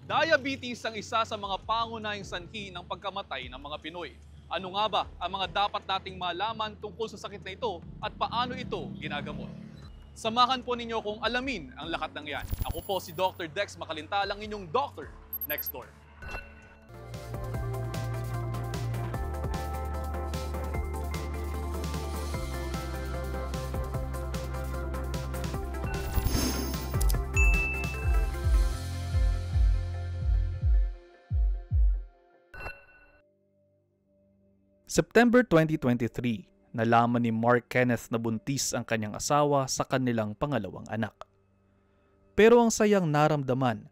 Diabetes ang isa sa mga pangunahing sanhi ng pagkamatay ng mga Pinoy. Ano nga ba ang mga dapat nating malaman tungkol sa sakit na ito at paano ito ginagamot? Samahan po ninyo kung alamin ang lahat ng yan. Ako po si Dr. Dex Makalintalang, inyong doctor next door. September 2023, nalaman ni Mark Kenneth na buntis ang kanyang asawa sa kanilang pangalawang anak. Pero ang sayang naramdaman,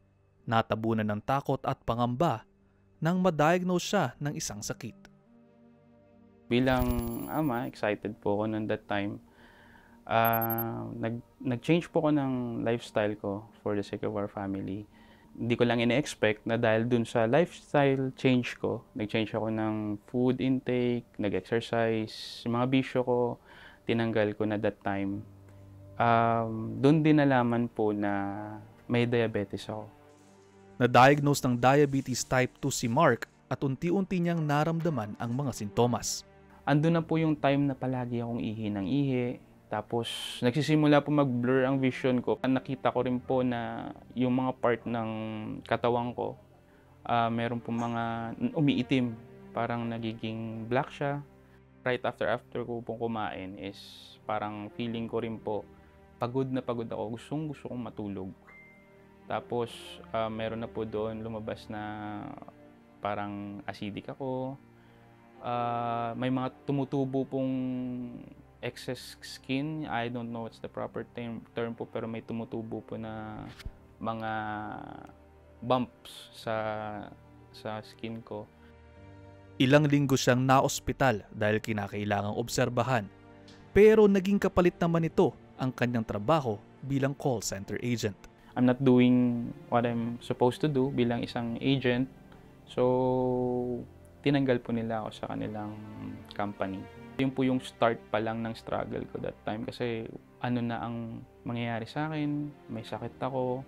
natabunan ng takot at pangamba nang ma-diagnose siya ng isang sakit. Bilang ama, excited po ako noon that time. Nag-change po ako ng lifestyle ko for the sake of our family. Hindi ko lang ina-expect na dahil dun sa lifestyle change ko, nag-change ako ng food intake, nag-exercise, yung mga bisyo ko, tinanggal ko na that time. Dun din nalaman po na may diabetes ako. Na-diagnose ng diabetes type 2 si Mark at unti-unti niyang naramdaman ang mga sintomas. Andun na po yung time na palagi akong ihi ng ihi. Tapos, nagsisimula po mag-blur ang vision ko. Nakita ko rin po na yung mga part ng katawan ko, meron po mga umiitim. Parang nagiging black siya. Right after ko pong kumain is parang feeling ko rin po, pagod na pagod ako. Gusto kong matulog. Tapos, meron na po doon lumabas na parang acidic ako. May mga tumutubo pong excess skin. I don't know what's the proper term po, pero may tumutubo po na mga bumps sa skin ko. Ilang linggo siyang naospital dahil kinakailangang obserbahan. Pero naging kapalit naman ito ang kanyang trabaho bilang call center agent. I'm not doing what I'm supposed to do bilang isang agent. So, tinanggal po nila ako sa kanilang company. Yun po yung start pa lang ng struggle ko that time kasi ano na ang mangyayari sa akin, may sakit ako,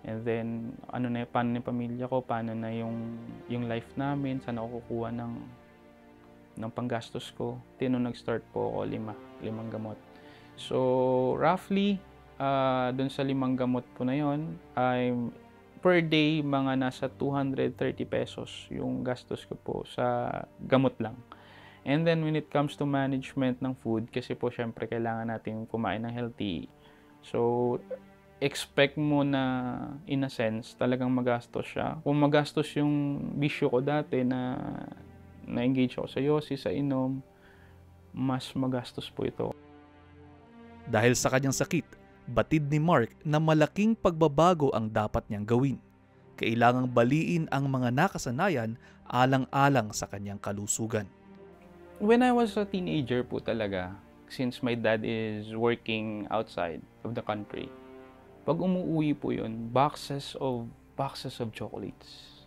and then paano na yung pamilya ko, paano na yung life namin, saan ako kukuha ng panggastos ko. Nung nag-start po ako, limang gamot. So roughly, dun sa 5 gamot po na yun, per day mga nasa 230 pesos yung gastos ko po sa gamot lang. And then when it comes to management ng food, kasi po syempre kailangan natin kumain ng healthy. So, expect mo na in a sense talagang magastos siya. Kung magastos yung bisyo ko dati na na-engage ako sa yosi, sa inom, mas magastos po ito. Dahil sa kanyang sakit, batid ni Mark na malaking pagbabago ang dapat niyang gawin. Kailangang baliin ang mga nakasanayan alang-alang sa kanyang kalusugan. When I was a teenager po talaga, since my dad is working outside of the country, pag umuwi po yun, boxes of chocolates.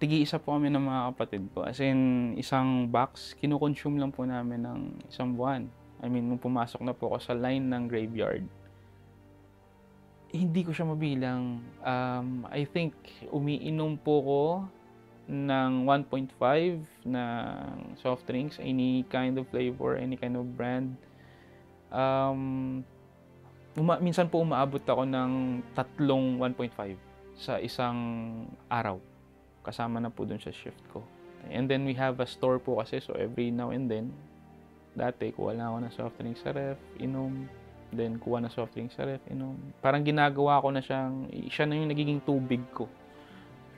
Tigi-isa po kami ng mga kapatid ko. As in, isang box, kinukonsume lang po namin ng isang buwan. I mean, nung pumasok na po ako sa line ng graveyard, hindi ko siya mabilang. I think, umiinom po ko ng 1.5 na soft drinks, any kind of flavor, any kind of brand. Minsan po umaabot ako ng 3 1.5 sa isang araw. Kasama na po dun sa shift ko. And then we have a store po kasi, so every now and then, dati kuha lang ako ng soft drinks sa ref, inom. Then kuha na soft drinks sa ref, inom. Parang ginagawa ko na siya na yung nagiging tubig ko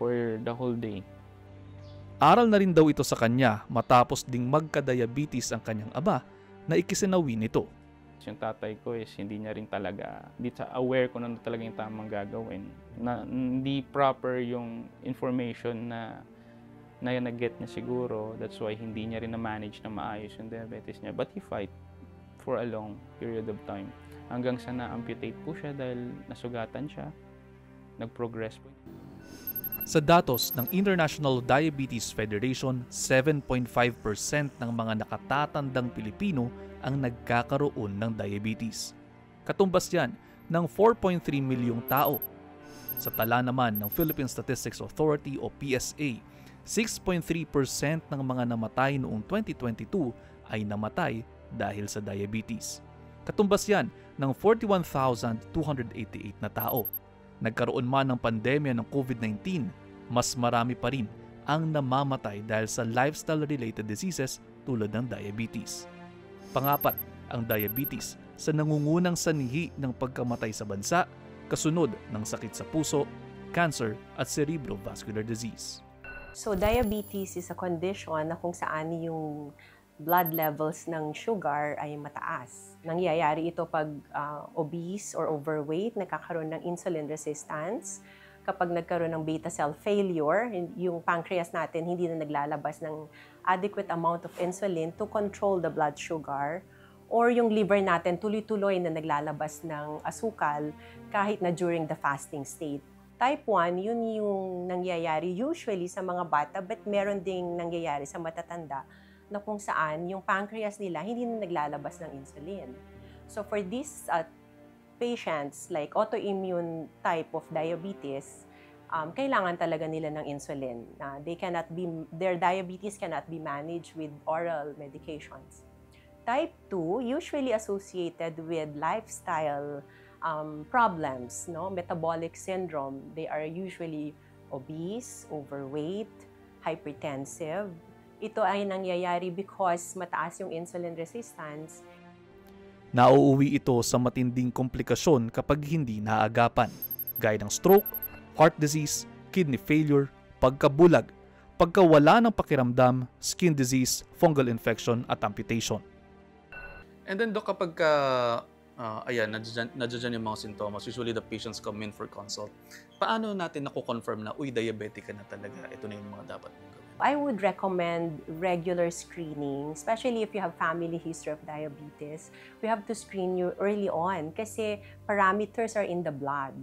for the whole day. Aral na rin daw ito sa kanya matapos ding magka-diabetes ang kanyang ama na ikisinawi nito. Yung tatay ko is hindi niya rin talaga, aware ko na talaga yung tamang gagawin. Hindi proper yung information na nag-get niya siguro. That's why hindi niya rin na-manage na maayos yung diabetes niya. But he fight for a long period of time. Hanggang sa na-amputate po siya dahil nasugatan siya. Nag-progress po. Sa datos ng International Diabetes Federation, 7.5% ng mga nakatatandang Pilipino ang nagkakaroon ng diabetes. Katumbas yan ng 4.3 milyong tao. Sa tala naman ng Philippine Statistics Authority o PSA, 6.3% ng mga namatay noong 2022 ay namatay dahil sa diabetes. Katumbas yan ng 41,288 na tao. Nagkaroon man ng pandemya ng COVID-19, mas marami pa rin ang namamatay dahil sa lifestyle-related diseases tulad ng diabetes. Pangapat, ang diabetes sa nangungunang sanhi ng pagkamatay sa bansa, kasunod ng sakit sa puso, cancer at cerebrovascular disease. So diabetes is a condition na kung saan yung blood levels ng sugar ay mataas. Nangyayari ito pag obese or overweight, nagkakaroon ng insulin resistance. Kapag nagkaroon ng beta cell failure, yung pancreas natin hindi na naglalabas ng adequate amount of insulin to control the blood sugar. Or yung liver natin tuloy-tuloy na naglalabas ng asukal kahit na during the fasting state. Type 1, yun yung nangyayari usually sa mga bata but meron ding nangyayari sa matatanda na kung saan yung pancreas nila hindi na naglalabas ng insulin. So for these patients like autoimmune type of diabetes, kailangan talaga nila ng insulin. Their diabetes cannot be managed with oral medications. Type 2, usually associated with lifestyle problems, metabolic syndrome. They are usually obese, overweight, hypertensive. Ito ay nangyayari because mataas yung insulin resistance. Nauuwi ito sa matinding komplikasyon kapag hindi naagapan, gaya ng stroke, heart disease, kidney failure, pagkabulag, pagkawala ng pakiramdam, skin disease, fungal infection at amputation. And then, Doc, kapag nandiyan yung mga sintomas, usually the patients come in for consult. Paano natin nakukonfirm na, diabetic ka na talaga, ito na yung mga dapat mong gawin? I would recommend regular screening, especially if you have family history of diabetes. We have to screen you early on kasi parameters are in the blood.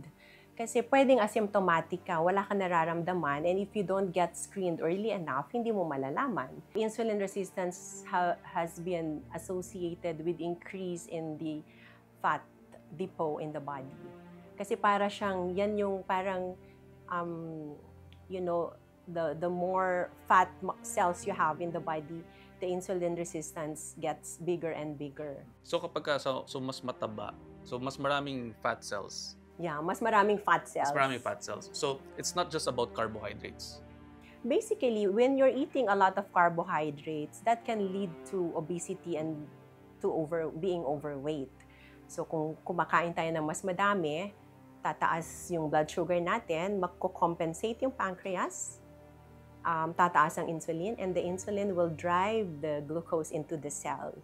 Kasi pwedeng asymptomatic ka, wala ka nararamdaman, and if you don't get screened early enough, hindi mo malalaman. Insulin resistance has been associated with increase in the fat depot in the body. Kasi para siyang, yan yung parang, the more fat cells you have in the body, the insulin resistance gets bigger and bigger. So kapag mas mataba, so mas maraming fat cells. Yeah, mas maraming fat cells. Mas maraming fat cells. So it's not just about carbohydrates. Basically, when you're eating a lot of carbohydrates, that can lead to obesity and to being overweight. So kung kumakain tayo ng mas madami, tataas yung blood sugar natin, magko-compensate yung pancreas, tataas ang insulin, and the insulin will drive the glucose into the cell.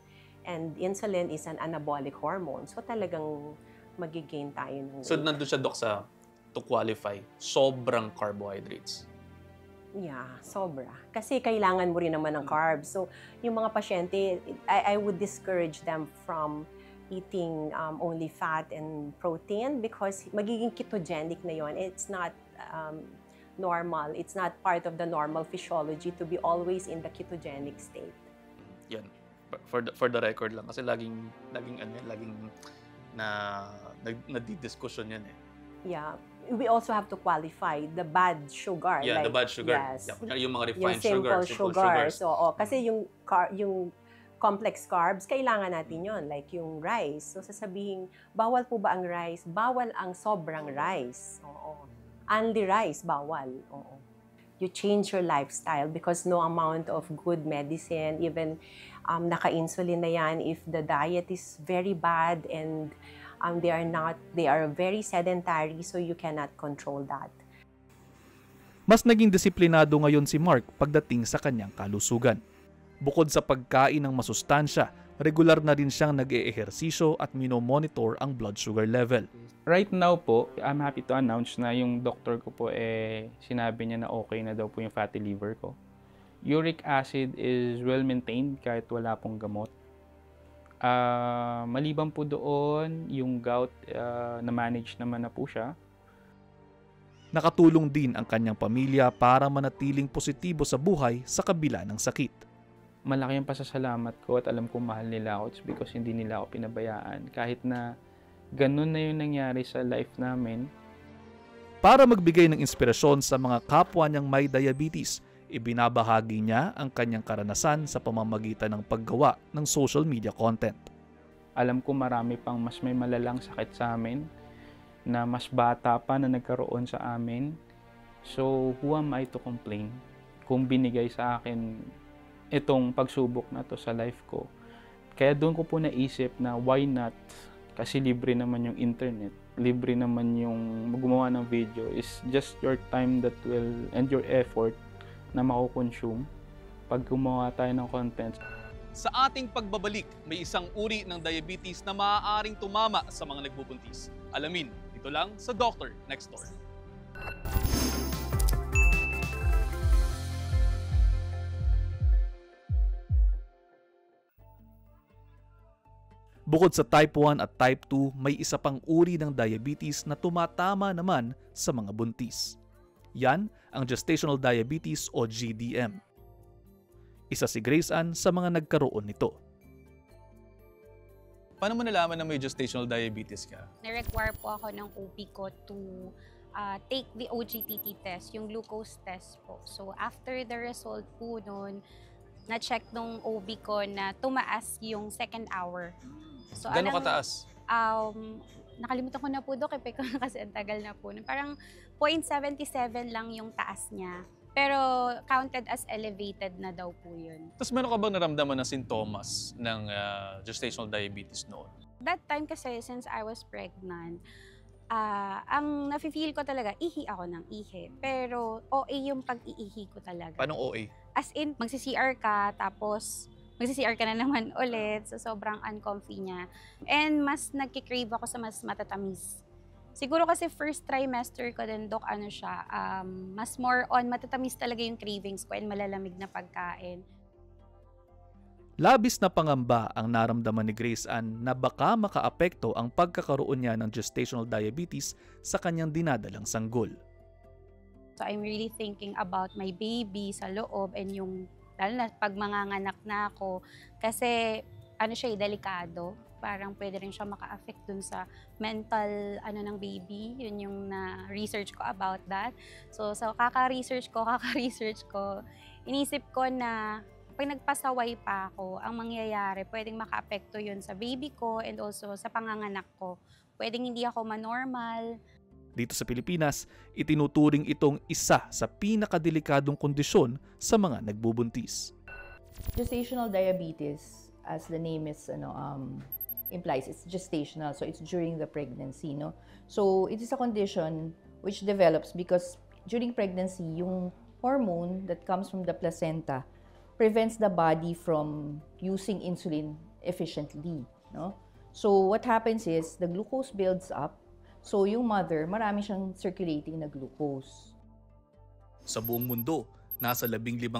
And insulin is an anabolic hormone. So talagang magigain tayo ng weight. So nandun siya, Doc, to qualify, sobrang carbohydrates. Yeah, sobra. Kasi kailangan mo rin naman ng carbs. So yung mga pasyente, I would discourage them from eating only fat and protein because magiging ketogenic na yon. It's not normal. It's not part of the normal physiology to be always in the ketogenic state. Yan. For the record lang kasi laging nadidiskusyon yan eh. Yeah. We also have to qualify the bad sugar. Yeah, the bad sugar. Yes. Yeah, yung mga refined simple sugar. So, kasi yung complex carbs, kailangan natin yon, like yung rice. So, sasabihin, bawal po ba ang rice? Bawal ang sobrang rice. Oo. Only rice, bawal. Oo. You change your lifestyle because no amount of good medicine, even naka-insulin na yan, if the diet is very bad and they are very sedentary, so you cannot control that. Mas naging disiplinado ngayon si Mark pagdating sa kanyang kalusugan. Bukod sa pagkain ng masustansya, regular na rin siyang nag-eehersisyo at minomonitor ang blood sugar level. Right now po, I'm happy to announce na yung doctor ko po sinabi niya na okay na daw po yung fatty liver ko. Uric acid is well maintained kahit wala pong gamot. Maliban po doon, yung gout na-manage naman na po siya. Nakatulong din ang kanyang pamilya para manatiling positibo sa buhay sa kabila ng sakit. Malaki ang pasasalamat ko at alam kong mahal nila ako. It's because hindi nila ako pinabayaan. Kahit na ganun na yung nangyari sa life namin. Para magbigay ng inspirasyon sa mga kapwa niyang may diabetes, ibinabahagi niya ang kanyang karanasan sa pamamagitan ng paggawa ng social media content. Alam ko marami pang mas may malalang sakit sa amin, na mas bata pa na nagkaroon sa amin. So, who am I to complain? Kung binigay sa akin itong pagsubok na to sa life ko. Kaya doon ko po naisip na why not? Kasi libre naman yung internet. Libre naman yung gumawa ng video. It's just your time that will, and your effort na mako-consume pag gumawa tayo ng content. Sa ating pagbabalik, may isang uri ng diabetes na maaaring tumama sa mga nagbubuntis. Alamin, dito lang sa Doctor Next Door. Bukod sa type 1 at type 2, may isa pang uri ng diabetes na tumatama naman sa mga buntis. Yan ang gestational diabetes o GDM. Isa si Grace Ann sa mga nagkaroon nito. Paano mo nalaman na may gestational diabetes ka? Na-require po ako ng OB ko to take the OGTT test, yung glucose test po. So after the result po nun, na-check nung OB ko na tumaas yung second hour. So, Gano'ng kataas? Nakalimutan ko na po, Dok, kasi ang tagal na po. Parang 0.77 lang yung taas niya. Pero counted as elevated na daw po yun. Tapos meron ka bang naramdaman na sintomas ng gestational diabetes noon? That time kasi, since I was pregnant, ang nafe-feel ko talaga, ihi ako ng ihi. Pero OA yung pag-iihi ko talaga. Paano OA? As in, magsi-CR ka, tapos magsi-CR ka na naman ulit. So, sobrang uncomfy niya. And mas nagkikrave ako sa mas matatamis. Siguro kasi first trimester ko din, Dok, mas more on matatamis talaga yung cravings ko and malalamig na pagkain. Labis na pangamba ang naramdaman ni Grace Ann na baka makaapekto ang pagkakaroon niya ng gestational diabetes sa kanyang dinadalang sanggol. So I'm really thinking about my baby sa loob and yung, lalo na pag manganganak na ako, kasi delikado. Parang pwede rin siya maka-affect dun sa mental ng baby. Yun yung na-research ko about that. So kaka-research ko, inisip ko na pag nagpasaway pa ako, ang mangyayari, pwedeng maka-apekto yun sa baby ko and also sa panganganak ko. Pwedeng hindi ako manormal. Dito sa Pilipinas, itinuturing itong isa sa pinakadelikadong kondisyon sa mga nagbubuntis. Gestational diabetes, as the name is implies, it's gestational, so it's during the pregnancy, no? So it is a condition which develops because during pregnancy, yung hormone that comes from the placenta prevents the body from using insulin efficiently, no? So what happens is the glucose builds up, so yung mother, marami siyang circulating na glucose. Sa buong mundo, nasa 15%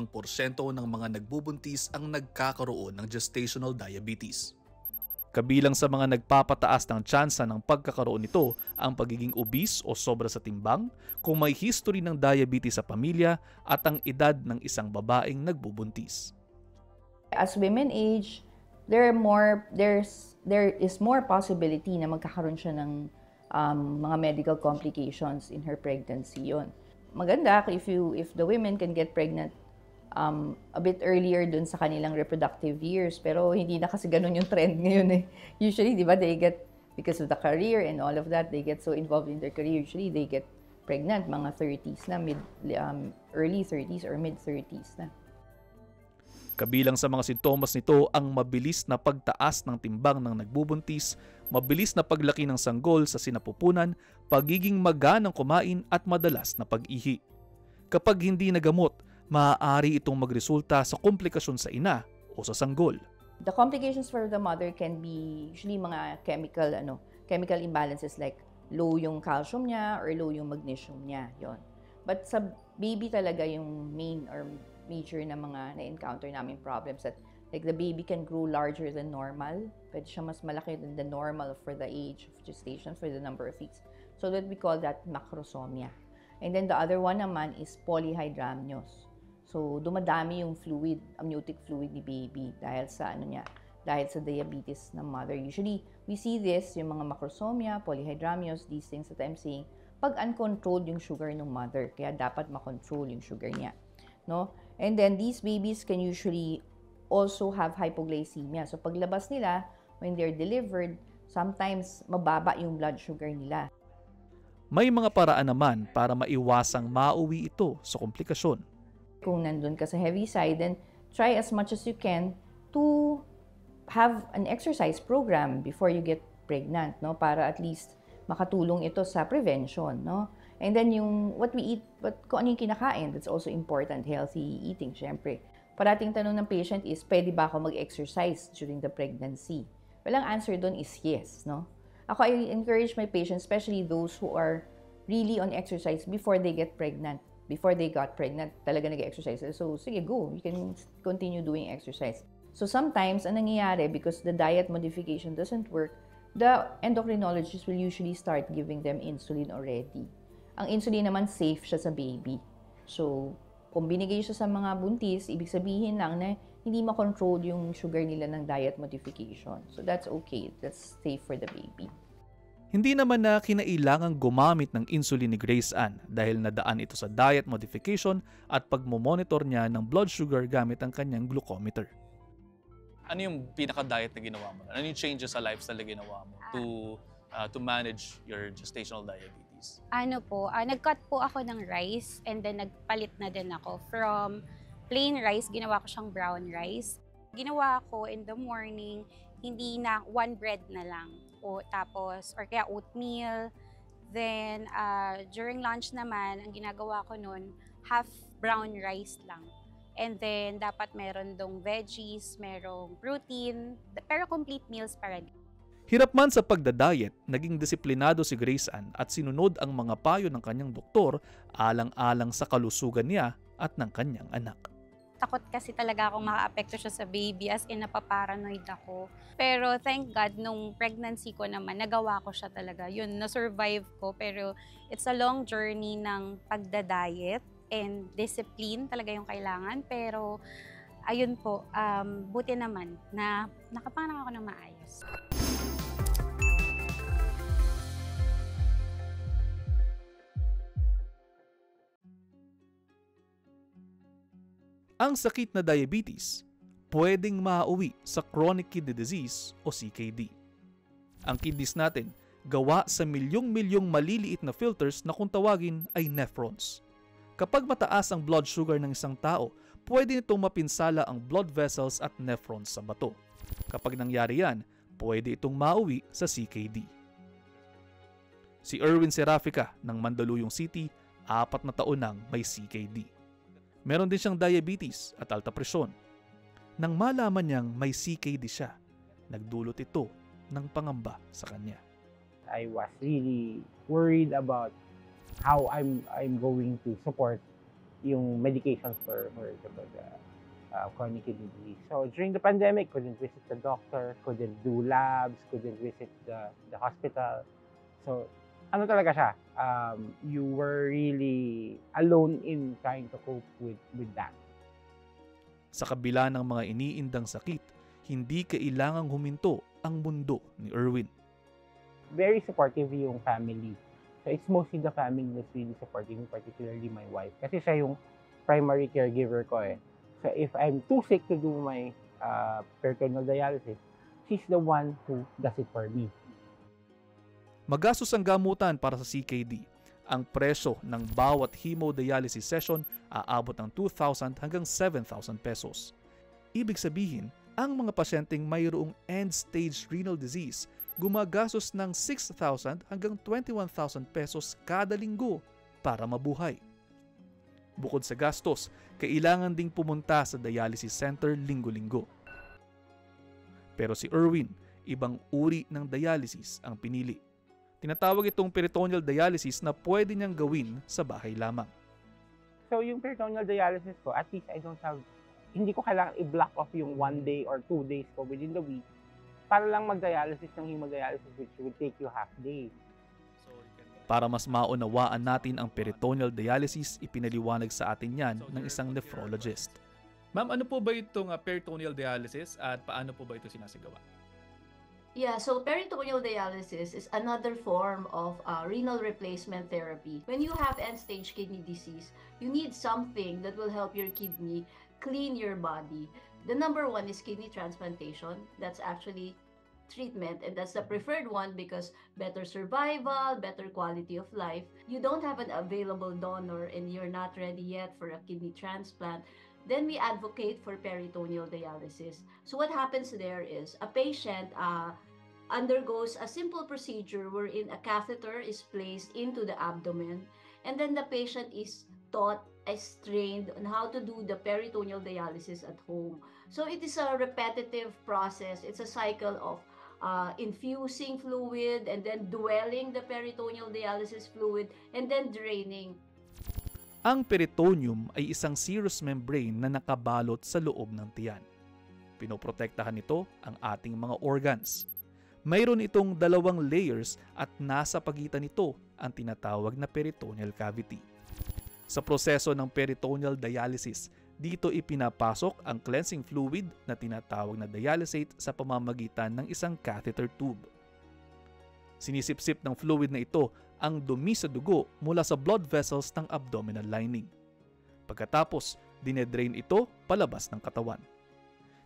ng mga nagbubuntis ang nagkakaroon ng gestational diabetes. Kabilang sa mga nagpapataas ng tsansa ng pagkakaroon nito ang pagiging obese o sobra sa timbang, kung may history ng diabetes sa pamilya at ang edad ng isang babaeng nagbubuntis. As women age, there is more possibility na magkakaroon siya ng mga medical complications in her pregnancy. Yun. Maganda if the women can get pregnant a bit earlier dun sa kanilang reproductive years. Pero hindi na kasi ganun yung trend ngayon eh. Usually, di ba, they get, because of the career and all of that, they get so involved in their career. Usually, they get pregnant mga 30s na, early 30s or mid-30s na. Kabilang sa mga sintomas nito ang mabilis na pagtaas ng timbang ng nagbubuntis, mabilis na paglaki ng sanggol sa sinapupunan, pagiging maganang kumain at madalas na pag-ihi. Kapag hindi nagamot, maaari itong magresulta sa komplikasyon sa ina o sa sanggol. The complications for the mother can be usually mga chemical imbalances like low yung calcium niya or low yung magnesium niya, yon. But sa baby talaga yung main or major na mga na-encounter namin problems that like the baby can grow larger than normal. Pwede siya mas malaki than the normal for the age of gestation, for the number of weeks. So that we call that macrosomia. And then the other one naman is polyhydramnios. So, dumadami yung fluid, amniotic fluid ni baby dahil sa dahil sa diabetes ng mother. Usually, we see this, yung mga macrosomia, polyhydramnios, these things that I'm saying, pag uncontrolled yung sugar ng mother. Kaya dapat makontrol yung sugar niya. No? And then, these babies can usually also have hypoglycemia. So, paglabas nila, when they're delivered, sometimes mababa yung blood sugar nila. May mga paraan naman para maiwasang mauwi ito sa komplikasyon. Kung nandun ka sa heavy side, then try as much as you can to have an exercise program before you get pregnant, no? Para at least makatulong ito sa prevention, no? And then yung what we eat, kung ano yung kinakain, that's also important, healthy eating, syempre. Parating tanong ng patient is, pwede ba ako mag-exercise during the pregnancy? Well, ang answer doon is yes, no? Ako, I encourage my patients, especially those who are really on exercise before they get pregnant. Before they got pregnant, talaga nag-exercise. So, sige, go. You can continue doing exercise. So, sometimes, ang nangyayari, because the diet modification doesn't work, the endocrinologist will usually start giving them insulin already. Ang insulin naman, safe siya sa baby. So, kung binigay siya sa mga buntis, ibig sabihin lang na hindi makontrol yung sugar nila ng diet modification. So, that's okay. That's safe for the baby. Hindi naman na kinailangang gumamit ng insulin ni Grace Ann dahil nadaan ito sa diet modification at pagmomonitor niya ng blood sugar gamit ang kanyang glucometer. Ano yung pinaka-diet na ginawa mo? Ano yung changes sa lifestyle na ginawa mo to manage your gestational diabetes? Nag-cut po ako ng rice and then nagpalit na din ako from plain rice, ginawa ko siyang brown rice. Ginawa ko in the morning, hindi na one bread na lang. Or kaya oatmeal. Then, during lunch naman, ang ginagawa ko nun, half brown rice lang. And then, dapat meron dong veggies, merong protein, pero complete meals para din. Hirap man sa pagdadiet, naging disiplinado si Grace Ann at sinunod ang mga payo ng kanyang doktor alang-alang sa kalusugan niya at ng kanyang anak. Takot kasi talaga akong maka-apekto siya sa baby, as in napaparanoid ako. Pero thank God, nung pregnancy ko naman, nagawa ko siya talaga. Yun, na-survive ko. Pero it's a long journey ng pagdadiet and discipline talaga yung kailangan. Pero ayun po, buti naman na nakapanganak ako ng maayos. Ang sakit na diabetes pwedeng mauwi sa chronic kidney disease o CKD. Ang kidneys natin gawa sa milyong-milyong maliliit na filters na kung tawagin ay nephrons. Kapag mataas ang blood sugar ng isang tao, pwede nitong mapinsala ang blood vessels at nephrons sa bato. Kapag nangyari yan, pwede itong mauwi sa CKD. Si Erwin Serafica ng Mandaluyong City, 4 na taon nang may CKD. Meron din siyang diabetes at alta presyon. Nang malaman niyang may CKD siya, nagdulot ito ng pangamba sa kanya. I was really worried about how I'm going to support yung medications for the chronic kidney disease. So during the pandemic, couldn't visit the doctor, couldn't do labs, couldn't visit the hospital. So ano talaga siya, you were really alone in trying to cope with that. Sa kabila ng mga iniindang sakit, hindi kailangang huminto ang mundo ni Erwin. Very supportive yung family. So it's mostly the family that's really supporting, particularly my wife. Kasi siya yung primary caregiver ko eh. So if I'm too sick to do my peritoneal dialysis, she's the one who does it for me. Magastos ang gamutan para sa CKD. Ang presyo ng bawat hemodialysis session aabot ng 2,000 hanggang 7,000 pesos. Ibig sabihin, ang mga pasyenteng mayroong end-stage renal disease gumagastos ng 6,000 hanggang 21,000 pesos kada linggo para mabuhay. Bukod sa gastos, kailangan ding pumunta sa dialysis center linggo-linggo. Pero si Erwin, ibang uri ng dialysis ang pinili. Tinatawag itong peritoneal dialysis na pwede niyang gawin sa bahay lamang. So yung peritoneal dialysis ko, at least hindi ko kailangan i-block off yung 1 day or 2 days ko within the week para lang mag-dialysis ng hemodialysis, which would take you half day. Para mas maunawaan natin ang peritoneal dialysis, ipinaliwanag sa atin yan ng isang nephrologist. Ma'am, ano po ba itong peritoneal dialysis at paano po ba ito sinasagawa? Yeah, so peritoneal dialysis is another form of renal replacement therapy. When you have end-stage kidney disease, you need something that will help your kidney clean your body. The number one is kidney transplantation. That's actually treatment, and that's the preferred one because better survival, better quality of life. You don't have an available donor and you're not ready yet for a kidney transplant, then we advocate for peritoneal dialysis. So what happens there is a patient undergoes a simple procedure wherein a catheter is placed into the abdomen, and then the patient is trained on how to do the peritoneal dialysis at home. So it is a repetitive process. It's a cycle of infusing fluid and then dwelling the peritoneal dialysis fluid and then draining. Ang peritoneum ay isang serous membrane na nakabalot sa loob ng tiyan. Pinoprotektahan nito ang ating mga organs. Mayroon itong 2 layers at nasa pagitan nito ang tinatawag na peritoneal cavity. Sa proseso ng peritoneal dialysis, dito ipinapasok ang cleansing fluid na tinatawag na dialysate sa pamamagitan ng isang catheter tube. Sinisipsip ng fluid na ito ang dumi sa dugo mula sa blood vessels ng abdominal lining. Pagkatapos, dinedrain ito palabas ng katawan.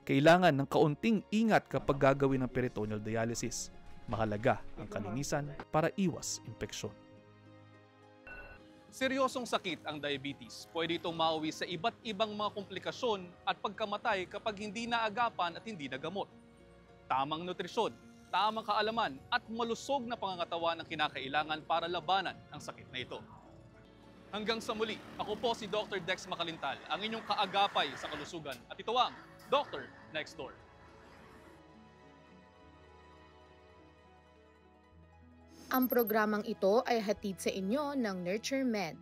Kailangan ng kaunting ingat kapag gagawin ng peritoneal dialysis. Mahalaga ang kalinisan para iwas impeksyon. Seryosong sakit ang diabetes. Pwede itong mauwi sa iba't ibang mga komplikasyon at pagkamatay kapag hindi naagapan at hindi nagamot. Tamang nutrisyon, tamang kaalaman at malusog na pangangatawan ang kinakailangan para labanan ang sakit na ito. Hanggang sa muli, ako po si Dr. Dex Makalintal, ang inyong kaagapay sa kalusugan at ito ang Dr. Next Door. Ang programang ito ay hatid sa inyo ng Nurture Med.